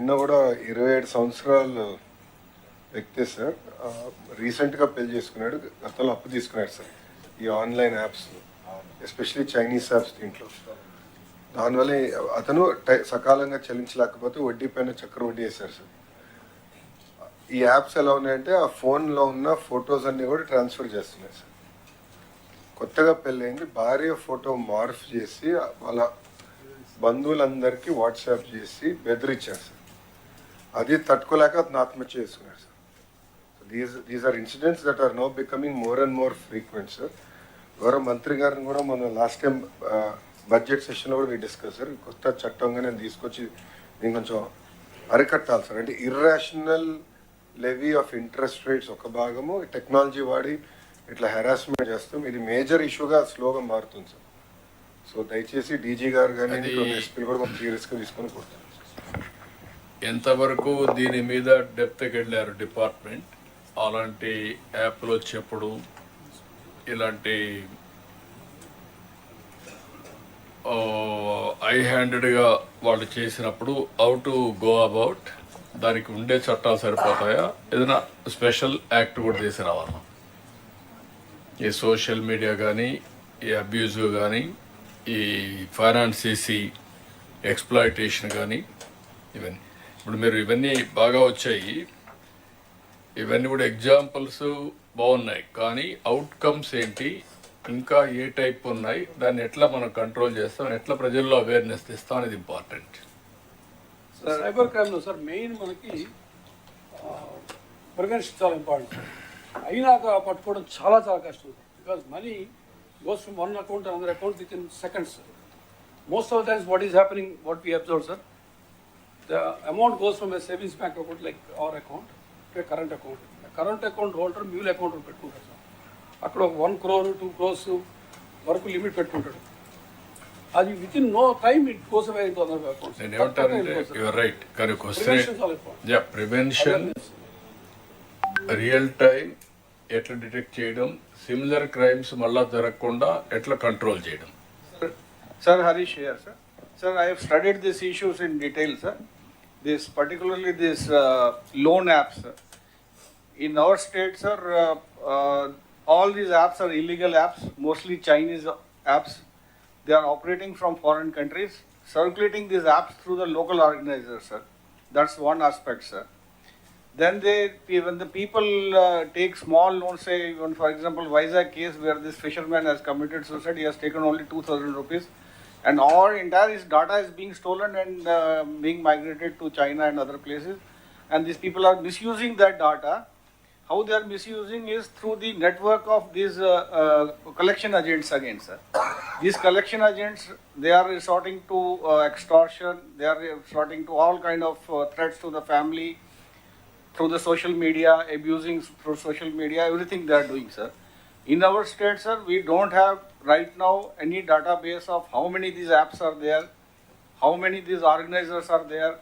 నిన్న కూడా 27 సంవత్సరాలు వ్యక్తి సార్ రీసెంట్గా పెళ్లి చేసుకున్నాడు. గతంలో అప్పు తీసుకున్నాడు సార్ ఈ online apps, especially Chinese apps. దీంట్లో దానివల్ల అతను సకాలంగా చెల్లించలేకపోతే వడ్డీ పైన చక్ర వడ్డీ వేశారు సార్. ఈ యాప్స్ ఎలా ఉన్నాయంటే ఆ ఫోన్లో ఉన్న ఫొటోస్ అన్నీ కూడా ట్రాన్స్ఫర్ చేస్తున్నాయి సార్. కొత్తగా పెళ్ళైంది భార్య ఫోటో మార్ఫ్ చేసి వాళ్ళ బంధువులందరికీ వాట్సాప్ చేసి బెదిరించారు సార్. అది తట్టుకోలేక అతను ఆత్మహత్య చేసుకున్నాడు sir. These are incidents that are now becoming more and more frequent sir. గౌరవ మంత్రి గారిని కూడా మనం లాస్ట్ టైం బడ్జెట్ సెషన్లో కూడా డిస్కస్ సార్. కొత్త చట్టంగా నేను తీసుకొచ్చి దీన్ని కొంచెం అరికట్టాలి సార్. అంటే irrational levy of interest rates ఒక భాగము, టెక్నాలజీ వాడి ఇట్లా హెరాస్మెంట్ చేస్తాం. ఇది మేజర్ ఇష్యూగా స్లోగా మారుతుంది సార్. సో దయచేసి డీజీ గారు కానీ ఎస్పీలు కూడా కొంచెం సీరియస్గా తీసుకొని కొడతాను. ఎంతవరకు దీని మీద డెప్త్కి వెళ్ళారు డిపార్ట్మెంట్? అలాంటి యాప్లు వచ్చేప్పుడు ఇలాంటి ఐ హ్యాండెడ్గా వాళ్ళు చేసినప్పుడు హౌ టు గో అబౌట్, దానికి ఉండే చట్టాలు సరిపోతాయా? ఏదైనా స్పెషల్ యాక్ట్ కూడా చేసి రావాలా? ఈ సోషల్ మీడియా కానీ, ఈ అబ్యూజ్ కానీ, ఈ ఫైనాన్స్ చేసి ఎక్స్ప్లాయిటేషన్ కానీ, ఇవన్నీ ఇప్పుడు మీరు ఇవన్నీ బాగా వచ్చాయి. ఇవన్నీ కూడా ఎగ్జాంపుల్స్ బాగున్నాయి, కానీ అవుట్కమ్స్ ఏంటి, ఇంకా ఏ టైప్ ఉన్నాయి, దాన్ని ఎట్లా మనం కంట్రోల్ చేస్తాం, ఎట్లా ప్రజల్లో అవేర్నెస్ తెస్తాం అనేది ఇంపార్టెంట్. సైబర్ క్రైమ్లో సార్ మెయిన్ మనకి ప్రివెన్షన్ చాలా ఇంపార్టెంట్. అయినాక పట్టుకోవడం చాలా చాలా కష్టం, because money goes from one account another account with in seconds. Most of the times what is happening, what we observe sir, the amount goes from a savings bank account like our account to a current account. Current account holder mule account పెట్టుకుంటారు sir. అక్కడ 1 crore 2 crores వరకు limit పెట్టుకుంటాడు. అది within no time it goes away into other accounts. నేను ఏమంటానంటే your right, కానీ prevention, real time ఎట్లా detect చేయడం, సిమిలర్ క్రైమ్స్ మళ్ళా జరగకుండా ఎట్లా కంట్రోల్ చేయడం. Sir, Harish here, sir. Sir, I have studied these issues in detail, sir. Particularly this loan apps, sir. In our state, sir, all these apps are illegal apps, mostly Chinese apps. They are operating from foreign countries, circulating these apps through the local organizers, sir. That's one aspect, sir. Then when the people take small loans, say, even for example, Vizag case where this fisherman has committed suicide, he has taken only 2,000 rupees, and all entire his data is being stolen and being migrated to China and other places, and these people are misusing that data. How they are misusing is through the network of these collection agents again, sir. These collection agents, they are resorting to extortion, they are resorting to all kind of threats to the family through the social media, abusing through social media, everything they are doing, sir. In our state, sir, we don't have right now any database of how many these apps are there, how many these organizers are there,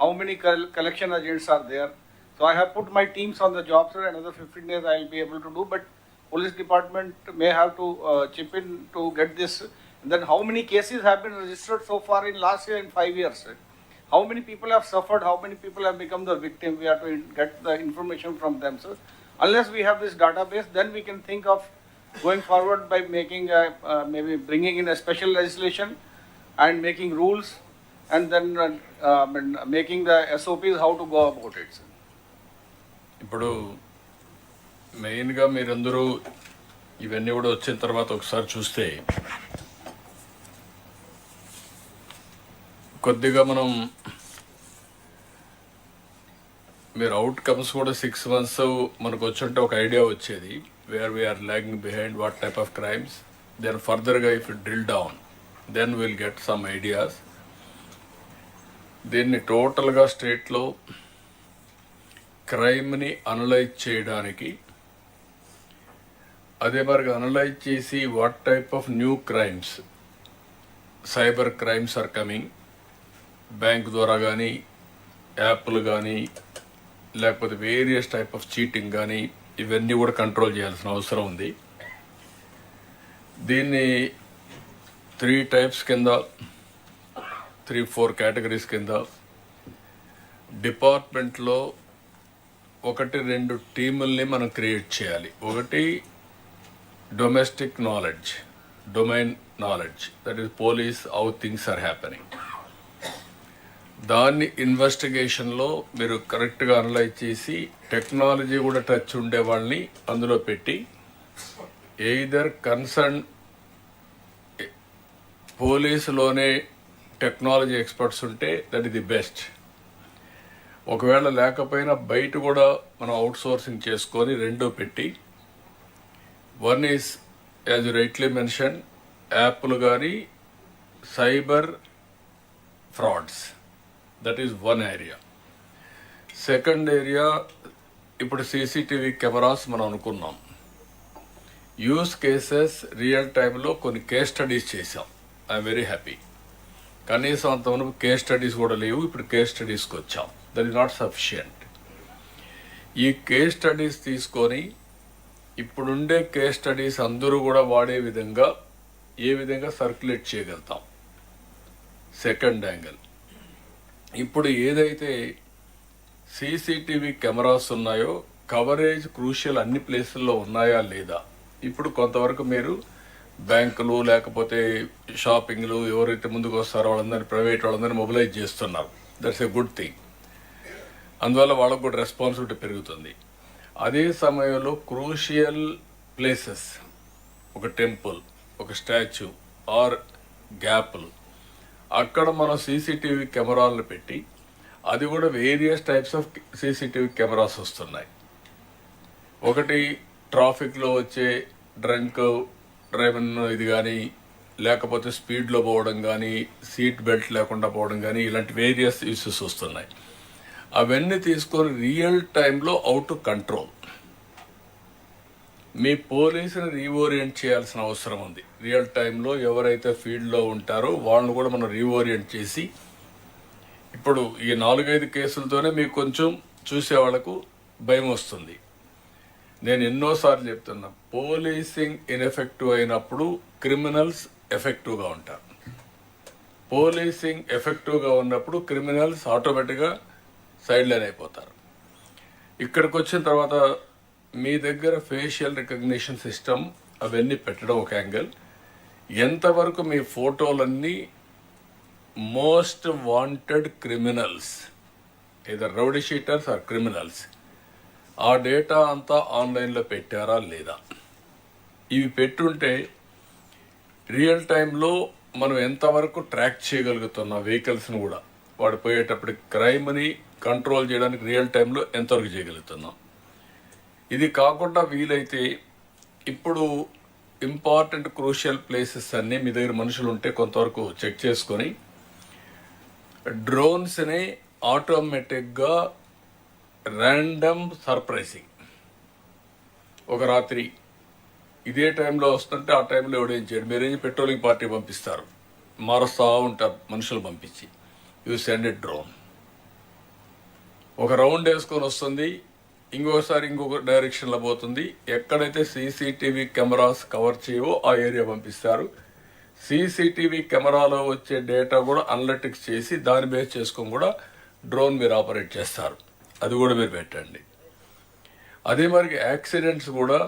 how many collection agents are there. So I have put my teams on the job, sir. Another 15 days I will be able to do, but police department may have to chip in to get this. And then how many cases have been registered so far in last year in 5 years, sir? How many people have suffered? How many people have become the victim? We have to get the information from them, sir. Unless we have this database, then we can think of going forward by making maybe bringing in a special legislation and making rules, and then making the SOPs how to go about it, sir. ఇప్పుడు మెయిన్గా మీరందరూ ఇవన్నీ కూడా వచ్చిన తర్వాత ఒకసారి చూస్తే కొద్దిగా మనం మీరు అవుట్కమ్స్ కూడా 6 months మనకు వచ్చుంటే ఒక ఐడియా వచ్చేది, where we are lagging behind, what type of crimes. Then ఫర్దర్గా if it drill down, then will get some ideas. దీన్ని టోటల్గా స్టేట్లో క్రైమ్ని అనలైజ్ చేయడానికి, అదే మరిగా అనలైజ్ చేసి what type of new crimes, cyber crimes are coming, bank ద్వారా కానీ, యాప్లు కానీ, లేకపోతే వేరియస్ టైప్ ఆఫ్ చీటింగ్ కానీ, ఇవన్నీ కూడా కంట్రోల్ చేయాల్సిన అవసరం ఉంది. దీన్ని 3 types కింద, 3-4 categories కింద డిపార్ట్మెంట్లో 1-2 టీముల్ని మనం క్రియేట్ చేయాలి. ఒకటి domestic knowledge, domain knowledge, that is police, how things are happening. దాన్ని ఇన్వెస్టిగేషన్లో మీరు కరెక్ట్గా అనలైజ్ చేసి టెక్నాలజీ కూడా టచ్ ఉండే వాళ్ళని అందులో పెట్టి ఎయిదర్ కన్సర్న్ పోలీసులోనే టెక్నాలజీ ఎక్స్పర్ట్స్ ఉంటే దట్ ఈస్ ది బెస్ట్. ఒకవేళ లేకపోయినా బయట కూడా మనం అవుట్ సోర్సింగ్ చేసుకొని రెండో పెట్టి, one is as you rightly mention యాప్లు కానీ cyber frauds, that is one area. Second area ఇప్పుడు సీసీటీవీ కెమెరాస్ మనం అనుకున్నాం. యూస్ కేసెస్ రియల్ టైంలో కొన్ని కేస్ స్టడీస్ చేసాం. I'm very happy. కనీసం అంతవరకు కేస్ స్టడీస్ కూడా లేవు, ఇప్పుడు కేస్ స్టడీస్కి వచ్చాం. That is not sufficient. ఈ కేస్ స్టడీస్ తీసుకొని ఇప్పుడుండే కేస్ స్టడీస్ అందరూ కూడా వాడే విధంగా ఏ విధంగా సర్క్యులేట్ చేయగలుగుతాం. సెకండ్ యాంగిల్, ఇప్పుడు ఏదైతే సీసీటీవీ కెమెరాస్ ఉన్నాయో కవరేజ్ క్రూషియల్ అన్ని ప్లేసుల్లో ఉన్నాయా లేదా. ఇప్పుడు కొంతవరకు మీరు బ్యాంకులు లేకపోతే షాపింగ్లు ఎవరైతే ముందుకు వస్తారో వాళ్ళందరినీ, ప్రైవేట్ వాళ్ళందరినీ మొబిలైజ్ చేస్తున్నారు. That's a good thing. అందువల్ల వాళ్ళకు కూడా రెస్పాన్సిబిలిటీ పెరుగుతుంది. అదే సమయంలో క్రూషియల్ ప్లేసెస్, ఒక టెంపుల్, ఒక స్టాచ్యూ ఆర్ గ్యాప్లు, అక్కడ మనం సీసీటీవీ కెమెరాలను పెట్టి, అది కూడా various types of CCTV cameras వస్తున్నాయి. ఒకటి ట్రాఫిక్లో వచ్చే డ్రంక్ డ్రైవన్ ఇది కానీ, లేకపోతే స్పీడ్లో పోవడం కానీ, సీట్ బెల్ట్ లేకుండా పోవడం కానీ, ఇలాంటి వేరియస్ ఇష్యూస్ వస్తున్నాయి. అవన్నీ తీసుకొని రియల్ టైంలో అవుట్ టు కంట్రోల్. మీ పోలీసుని రీఓరియంట్ చేయాల్సిన అవసరం ఉంది. రియల్ టైంలో ఎవరైతే ఫీల్డ్లో ఉంటారో వాళ్ళని కూడా మనం రీఓరియంట్ చేసి, ఇప్పుడు ఈ 4-5 కేసులతోనే మీకు కొంచెం చూసే వాళ్ళకు భయం వస్తుంది. నేను ఎన్నోసార్లు చెప్తున్నా, పోలీసింగ్ ఇన్ఎఫెక్టివ్ అయినప్పుడు క్రిమినల్స్ ఎఫెక్టివ్గా ఉంటారు. పోలీసింగ్ ఎఫెక్టివ్గా ఉన్నప్పుడు క్రిమినల్స్ ఆటోమేటిక్గా సైడ్ లైన్ అయిపోతారు. ఇక్కడికి వచ్చిన తర్వాత మీ దగ్గర ఫేషియల్ రికగ్నిషన్ సిస్టమ్ అవన్నీ పెట్టడం ఒక యాంగిల్. ఎంతవరకు మీ ఫోటోలన్నీ most wanted criminals, either rowdy sheeters or criminals, ఆ డేటా అంతా ఆన్లైన్లో పెట్టారా లేదా. ఇవి పెట్టుంటే రియల్ టైంలో మనం ఎంతవరకు ట్రాక్ చేయగలుగుతున్నాం వెహికల్స్ని కూడా, వాడు పోయేటప్పుడు క్రైమ్ని కంట్రోల్ చేయడానికి రియల్ టైంలో ఎంతవరకు చేయగలుగుతున్నాం. ఇది కాకుండా వీలైతే ఇప్పుడు ఇంపార్టెంట్ క్రూషియల్ ప్లేసెస్ అన్నీ మీ దగ్గర మనుషులు ఉంటే కొంతవరకు చెక్ చేసుకొని డ్రోన్స్ని ఆటోమేటిక్గా ర్యాండమ్ సర్ప్రైజింగ్, ఒక రాత్రి ఇదే టైంలో వస్తుంటే ఆ టైంలో ఎవడేం చేయడు, మీరేం పెట్రోలింగ్ పార్టీ పంపిస్తారు, మారుస్తూ ఉంటారు మనుషులు పంపించి, యూ సెండ్ ఎ డ్రోన్, ఒక రౌండ్ వేసుకొని వస్తుంది, ఇంకొకసారి ఇంకొక డైరెక్షన్లో పోతుంది. ఎక్కడైతే సీసీటీవీ కెమెరాస్ కవర్ చేయవో ఆ ఏరియా పంపిస్తారు. సీసీటీవీ కెమెరాలో వచ్చే డేటా కూడా అనలిటిక్స్ చేసి దాన్ని బేస్ చేసుకొని కూడా డ్రోన్ మీరు ఆపరేట్ చేస్తారు. అది కూడా మీరు పెట్టండి. అదే మరి యాక్సిడెంట్స్ కూడా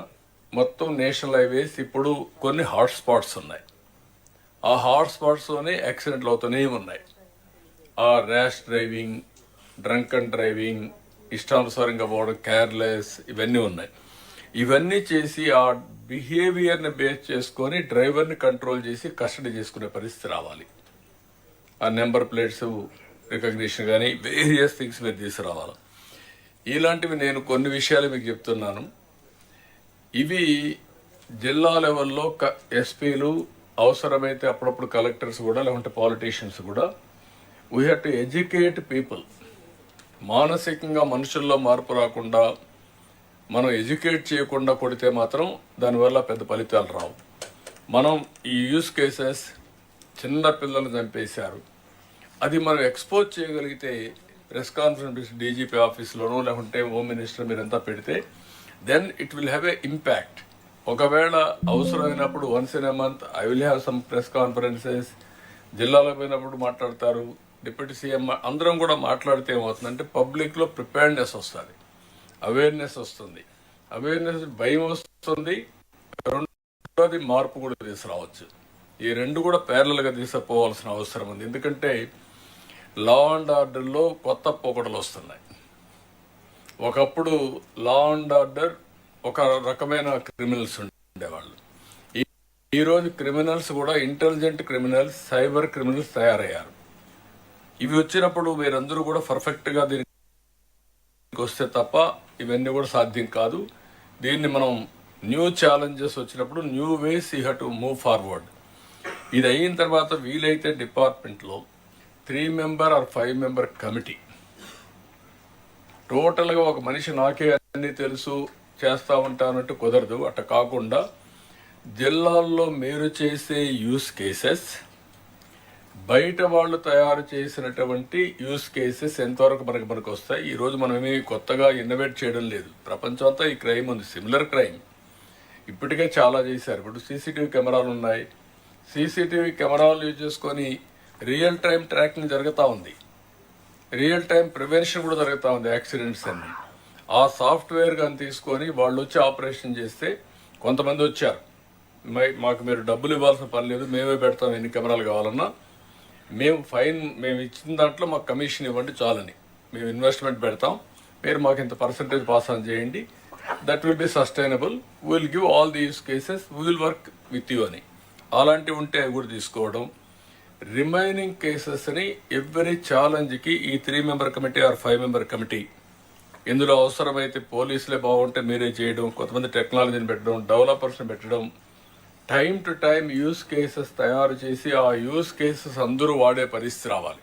మొత్తం నేషనల్ హైవేస్ ఇప్పుడు కొన్ని హాట్ స్పాట్స్ ఉన్నాయి. ఆ హాట్ స్పాట్స్లోనే యాక్సిడెంట్లు అవుతూనే ఉన్నాయి. ఆ rash driving, drunk and driving, ఇష్టానుసారంగా పోవడం, కేర్లెస్, ఇవన్నీ ఉన్నాయి. ఇవన్నీ చేసి ఆ బిహేవియర్ని బేస్ చేసుకొని డ్రైవర్ని కంట్రోల్ చేసి కస్టడీ చేసుకునే పరిస్థితి రావాలి. ఆ నెంబర్ ప్లేట్స్ రికగ్నిషన్ కానీ వేరియస్ థింగ్స్ మీరు తీసుకురావాలి. ఇలాంటివి నేను కొన్ని విషయాలు మీకు చెప్తున్నాను. ఇవి జిల్లా లెవెల్లో ఎస్పీలు, అవసరమైతే అప్పుడప్పుడు కలెక్టర్స్ కూడా, లేకుంటే పాలిటీషియన్స్ కూడా, we have to educate people. మానసికంగా మనుషుల్లో మార్పు రాకుండా మనం ఎడ్యుకేట్ చేయకుండా కొడితే మాత్రం దానివల్ల పెద్ద ఫలితాలు రావు. మనం ఈ యూస్ కేసెస్, చిన్న పిల్లలు చంపేశారు, అది మనం ఎక్స్పోజ్ చేయగలిగితే ప్రెస్ కాన్ఫరెన్స్ డీజీపీ ఆఫీస్లోనూ లేకుంటే హోమ్ మినిస్టర్ మీరంతా పెడితే then it will have a impact. ఒకవేళ అవసరమైనప్పుడు once in a month I will have some press conferences, జిల్లాలో పోయినప్పుడు మాట్లాడతారు, డిప్యూటీ సీఎం అందరం కూడా మాట్లాడితే ఏమవుతుందంటే పబ్లిక్లో ప్రిపేర్నెస్ వస్తుంది, అవేర్నెస్ వస్తుంది, అవేర్నెస్ భయం వస్తుంది, రెండోది మార్పు కూడా తీసుకురావచ్చు. ఈ రెండు కూడా ప్యారలల్గా తీసుకుపోవాల్సిన అవసరం ఉంది. ఎందుకంటే లా అండ్ ఆర్డర్లో కొత్త పోకడలు వస్తున్నాయి. ఒకప్పుడు లా అండ్ ఆర్డర్ ఒక రకమైన క్రిమినల్స్ ఉండేవాళ్ళు. ఈరోజు క్రిమినల్స్ కూడా ఇంటెలిజెంట్ క్రిమినల్స్, సైబర్ క్రిమినల్స్ తయారయ్యారు. ఇవి వచ్చినప్పుడు మీరందరూ కూడా పర్ఫెక్ట్గా దీనికి వస్తే తప్ప ఇవన్నీ కూడా సాధ్యం కాదు. దీన్ని మనం న్యూ ఛాలెంజెస్ వచ్చినప్పుడు new ways you have to move forward. ఇది అయిన తర్వాత వీలైతే డిపార్ట్మెంట్లో 3 మెంబర్ ఆర్ 5 మెంబర్ కమిటీ, టోటల్గా ఒక మనిషి నాకే అన్నీ తెలుసు చేస్తూ ఉంటానంటూ కుదరదు. అట్ట కాకుండా జిల్లాల్లో మీరు చేసే యూస్ కేసెస్, బయట వాళ్ళు తయారు చేసినటువంటి యూస్ కేసెస్ ఎంతవరకు మనకు వస్తాయి. ఈరోజు మనం ఏమీ కొత్తగా ఇన్నోవేట్ చేయడం లేదు. ప్రపంచం అంతా ఈ క్రైమ్ ఉంది, సిమిలర్ క్రైమ్ ఇప్పటికే చాలా చేశారు. ఇప్పుడు సీసీటీవీ కెమెరాలు ఉన్నాయి. సీసీటీవీ కెమెరాలు యూజ్ చేసుకొని రియల్ టైం ట్రాకింగ్ జరుగుతూ ఉంది, రియల్ టైం ప్రివెన్షన్ కూడా జరుగుతూ ఉంది యాక్సిడెంట్స్ అన్ని. ఆ సాఫ్ట్వేర్ కానీ తీసుకొని వాళ్ళు వచ్చి ఆపరేషన్ చేస్తే కొంతమంది వచ్చారు, మాకు మీరు డబ్బులు ఇవ్వాల్సిన పని లేదు, మేమే పెడతాం ఎన్ని కెమెరాలు కావాలన్నా, మేము ఇచ్చిన దాంట్లో మాకు కమిషన్ ఇవ్వండి చాలని, మేము ఇన్వెస్ట్మెంట్ పెడతాం, మీరు మాకు ఇంత పర్సంటేజ్ పాస్ ఆన్ చేయండి, that will be sustainable, will give all these cases, will work with you అని. అలాంటివి ఉంటే అవి కూడా తీసుకోవడం. రిమైనింగ్ కేసెస్ని ఎవ్రీ ఛాలెంజ్కి ఈ 3 member committee or 5 member committee, ఇందులో అవసరమైతే పోలీసులే బాగుంటే మీరే చేయడం, కొంతమంది టెక్నాలజీని పెట్టడం, డెవలపర్స్ని పెట్టడం, time to time use cases తయారు చేసి ఆ యూస్ కేసెస్ అందరూ వాడే పరిస్థితి రావాలి.